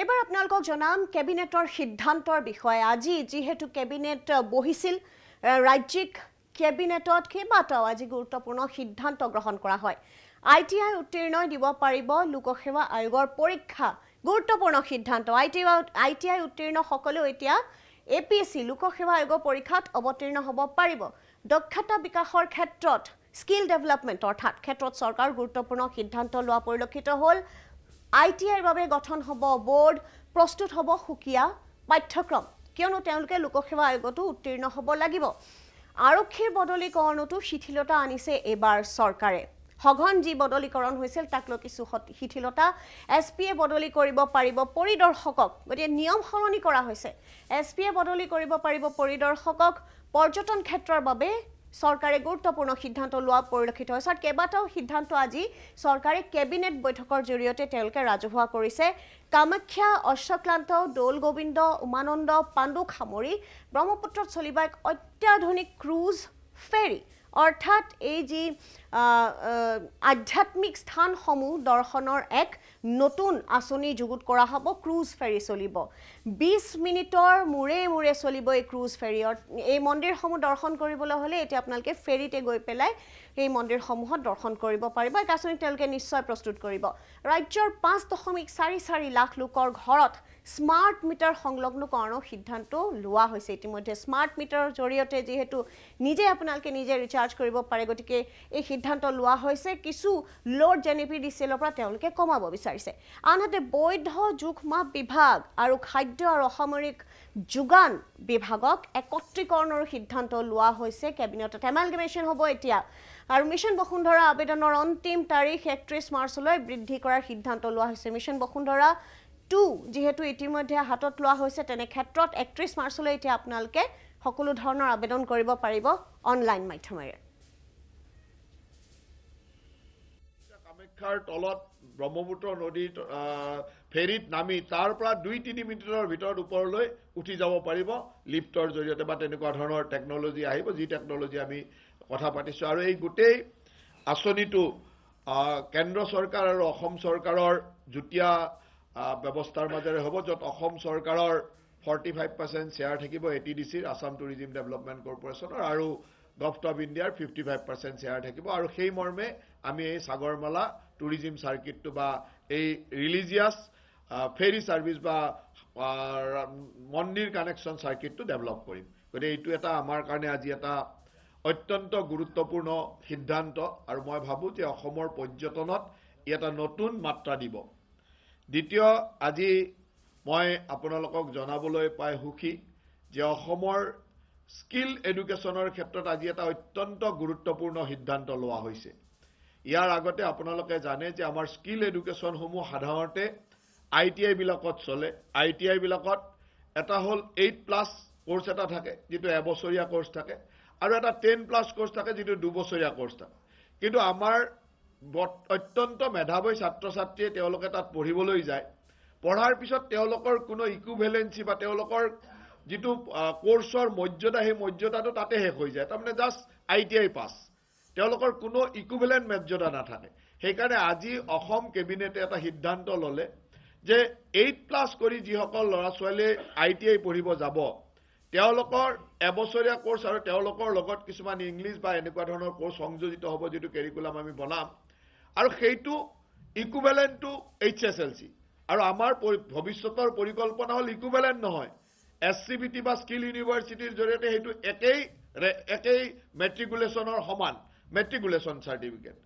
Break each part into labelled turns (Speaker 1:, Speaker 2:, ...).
Speaker 1: এবাৰ আপোনালোকক জনাম কেবিনেটৰ সিদ্ধান্তৰ বিষয়ে আজি যেহেতু কেবিনেট বহিছিল ৰাজ্যিক কেবিনেটত কেইবাটাও আজি গুৰুত্বপূৰ্ণ সিদ্ধান্ত গ্ৰহণ কৰা হয় ITI উত্তীৰ্ণ দিব পাৰিব লোকসেৱা আয়োগৰ পৰীক্ষা গুৰুত্বপূৰ্ণ সিদ্ধান্ত ITI উত্তীৰ্ণ সকলো এতিয়া APSC লোকসেৱা আয়োগৰ পৰীক্ষাত অৱতীৰ্ণ হ'ব পাৰিব দক্ষতা বিকাশৰ ক্ষেত্ৰত স্কিল ডেভেলপমেন্ট অৰ্থাৎ ক্ষেত্ৰত চৰকাৰ গুৰুত্বপূৰ্ণ সিদ্ধান্ত লোৱা পৰিলক্ষিত হ'ল ITIৰ বাবে গঠন হ'ব বোৰ্ড প্ৰস্তুত হ'ব সুকিয়া পাঠ্যক্ৰম কিয়নো তেওঁলোকে লোকসেৱা আয়োগতো উত্তীৰ্ণ হ'ব লাগিব আৰক্ষীৰ বদলীকৰণতো শিথিলতা আনিছে এবাৰ চৰকাৰে সঘন যি বদলীকৰণ হৈছিল তাক লৈ কিছু শিথিলতা SPA বদলি কৰিব পাৰিব পৰিদৰ্শকক গতিকে নিয়ম সলনি কৰা হৈছে SPA বদলি কৰিব পাৰিব পৰিদৰ্শকক পৰ্যটন ক্ষেত্ৰৰ বাবে সৰকাৰে গুৰুত্বপূৰ্ণ সিদ্ধান্ত লোৱা পৰিলক্ষিত হৈছে আৰু কেইবাটাও সিদ্ধান্ত আজি চৰকাৰে কেবিনেট বৈঠকৰ জৰিয়তে তেওঁলোকে ৰাজহুৱা কৰিছে কামাখ্যা অশ্বক্লান্ত দৌল গোবিন্দ উমানন্দ পাণ্ডুক সামৰি ব্ৰহ্মপুত্ৰত চলিবা এক অত্যাধুনিক ক্ৰুজ ফেৰী অৰ্থাৎ এই যি আধ্যাত্মিক স্থানসমূহ দৰ্শনৰ এক নতুন আঁচনি যুগুত কৰা হ'ব ক্ৰুজ ফেৰী চলিব 20 মিনিটৰ মুৰে চলিব এই ক্ৰুজ ফেৰী এই মন্দিৰসমূহ দৰ্শন কৰিবলৈ হ'লে এতিয়া আপোনালোকে ফেৰীতে গৈ পেলাই এই মন্দিৰসমূহত দৰ্শন কৰিব পাৰিব এই আঁচনি তেওঁলোকে নিশ্চয় প্ৰস্তুত কৰিব ৰাজ্যৰ 5.44 লাখ লোকৰ ঘৰত স্মাৰ্ট মিটাৰ সংলগ্নকৰণৰ সিদ্ধান্ত লোৱা হৈছে ইতিমধ্যে স্মাৰ্ট মিটাৰৰ জৰিয়তে যেহেতু নিজে আপোনালোকে নিজে ৰিচাৰ্জ কৰিব পাৰে গতিকে এই সিদ্ধান্ত লোৱা হৈছে কিছু লোড জেনেপিডিচিএলৰ পৰা তেওঁলোকে কমাব বিচাৰিছে আনহাতে বৈধ জোখমাপ বিভাগ আৰু খাদ্য আৰু অসামৰিক যোগান বিভাগক একত্ৰীকৰণৰ সিদ্ধান্ত লোৱা হৈছে কেবিনেটত এমালগেমেশ্যন হ'ব এতিয়া আৰু মিছন বসুন্ধৰা আবেদনৰ অন্তিম তাৰিখ 31 মাৰ্চলৈ বৃদ্ধি কৰাৰ সিদ্ধান্ত লোৱা হৈছে মিছন বসুন্ধৰা 2 যেহেতু ইতিমধ্যে হাতত লোৱা হৈছে তেনে ক্ষেত্ৰত 31 মাৰ্চলৈ এতিয়া আপোনালোকে সকলো ধৰণৰ আবেদন কৰিব পাৰিব অনলাইন মাধ্যমেৰে
Speaker 2: কামাখ্যাৰ তলত ব্ৰহ্মপুত্ৰ নদীৰ ফেৰীত নামি তাৰ পৰা 2-3 মিনিটৰ ভিতৰত ওপৰলৈ উঠি যাব পাৰিব লিফ্টৰ জৰিয়তে বা তেনেকুৱা ধৰণৰ টেকনলজি আহিব যি টেকনলজি আমি কথা পাতিছো আৰু এই গোটেই আঁচনিটো কেন্দ্ৰ চৰকাৰ আৰু অসম চৰকাৰৰ যুটীয়া ব্যৱস্থাৰ মাজেৰে হ'ব য'ত অসম চৰকাৰৰ 45% শ্বেয়াৰ থাকিব ATDCৰ আসাম টুৰিজিম ডেভেলপমেন্ট কৰ্পোৰেচনৰ আৰু গভৰ্ণমেণ্ট অফ ইণ্ডিয়াৰ 55% শ্বেয়াৰ থাকিব আৰু সেই মৰ্মে আমি এই সাগৰমালা টুৰিজিম সাৰ্কিটটো বা এই ৰিলিজিয়াছ ফেৰী সাৰ্ভিস বা মন্দিৰ কানেকশন সাৰ্কিটটো ডেভেলপ কৰিম গতিকে এইটো এটা আমাৰ কাৰণে আজি এটা অত্যন্ত গুৰুত্বপূৰ্ণ সিদ্ধান্ত আৰু মই ভাবো যে অসমৰ পৰ্যটনত এটা নতুন মাত্ৰা দিব দ্বিতীয় আজি মই আপোনালোকক জনাবলৈ পাই সুখী যে অসমৰ স্কিল এডুকেশ্যনৰ ক্ষেত্ৰত আজি এটা অত্যন্ত গুৰুত্বপূৰ্ণ সিদ্ধান্ত লোৱা হৈছে ইয়াৰ আগতে আপোনালোকে জানে যে আমাৰ স্কিল এডুকেশ্যন সমূহ সাধাৰণতে ITI বিলাকত চলে ITI বিলাকত এটা হল 8+ কোৰ্স এটা থাকে যেটো এবছৰীয়া কোৰ্স থাকে আৰু এটা 10+ কোৰ্স থাকে যেটো 2 বছৰীয়া কোৰ্স থাকে কিন্তু আমাৰ অত্যন্ত মেধাৱী ছাত্ৰ ছাত্ৰীয়ে তেওঁলোকে তাত পঢ়িবলৈ যায় পঢ়াৰ পিছত তেওঁলোকৰ কোনো ইকুইভ্যালেন্সি বা তেওঁলোকৰ যেটো কোৰ্সৰ মৰ্যাদা সেই মৰ্যাদাটো তাতে শেষ হৈ যায় তাৰমানে জাস্ট ITI পাস তেওঁলোকৰ কোনো ইকুইভ্যালেন্ট মৰ্যাদা নাথাকে সেইকাৰণে আজি অসম কেবিনেটে এটা সিদ্ধান্ত ললে যে 8+ কৰি যিসকল ল'ৰা ছোৱালী ITI পঢ়িব যাব তেওঁলোকৰ এবছৰীয়া কোৰ্স আৰু তেওঁলোকৰ লগত কিছুমান ইংলিশ বা এনেকুৱা ধৰণৰ কোৰ্স সংযোজিত হ'ব যেটো কাৰিকুলাম আমি বনাম আৰু সেইটো ইকুইভ্যালেন্ট টু HSLC আৰু আমাৰ ভৱিষ্যতৰ পৰিকল্পনা হল ইকুইভ্যালেন্ট নহয় SCBT বা স্কিল ইউনিভাৰ্সিটিৰ জৰিয়তে হেতু একেই মেট্ৰিকুলেশনৰ সমান মেট্ৰিকুলেশন সাৰ্টিফিকেট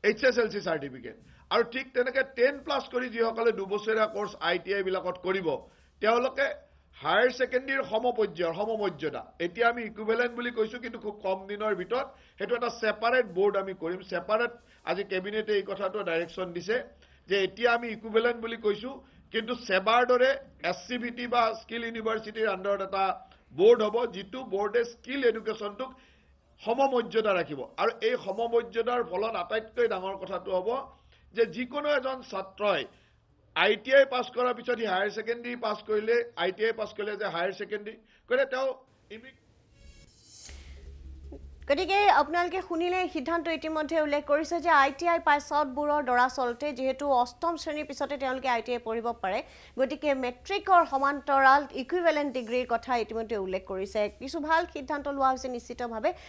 Speaker 2: HSLC সাৰ্টিফিকেট আৰু ঠিক তেনেকে 10+ কৰি যিসকলে 2 বছৰীয়া কোৰ্স ITI বিলাকত কৰিব তেওঁলোকে হায়াৰ সেকেন্ডাৰীৰ সমমৰ্যাদা এতিয়া আমি ইকুইভ্যালেন্ট বুলি কৈছো কিন্তু খুব কম দিনৰ ভিতৰত হেতু এটা সেপাৰেট বোৰ্ড আমি কৰিম সেপাৰেট আজি কেবিনেটে এই কথাটো ডাইৰেকশন দিছে যে এতিয়া আমি ইকুইভ্যালেন্ট বুলি কৈছো কিন্তু সেবাৰ দৰে SCBT বা স্কিল ইউনিভাৰ্সিটিৰ আন্ডাৰত এটা বোৰ্ড হ'ব যেটো বোৰ্ডে স্কিল এডুকেশ্যনটোক সমমৰ্যাদা ৰাখিব আৰু এই সমমৰ্যাদাৰ ফলত আটাইতকৈ ডাঙৰ কথাটো হ'ব যে যিকোনো এজন ছাত্ৰই ITI পাস কৰাৰ পিছত হায়াৰ সেকেন্ডাৰী পাস কৰিলে ITI পাস কৰিলে যে হায়াৰ সেকেন্ডাৰী কৰে তেওঁ
Speaker 1: গতিকে আপোনালোকে শুনিলে সিদ্ধান্ত ইতিমধ্যে উল্লেখ কৰিছে যে ITI পাছতবোৰৰ দৰা চলতে যেহেতু অষ্টম শ্ৰেণীৰ পিছতে তেওঁলোকে ITI পঢ়িব পাৰে গতিকে মেট্ৰিকৰ সমান্তৰাল ইকুইভেলেন্ট ডিগ্ৰীৰ কথা ইতিমধ্যে উল্লেখ কৰিছে কিছু ভাল সিদ্ধান্ত লোৱা হৈছে নিশ্চিতভাৱে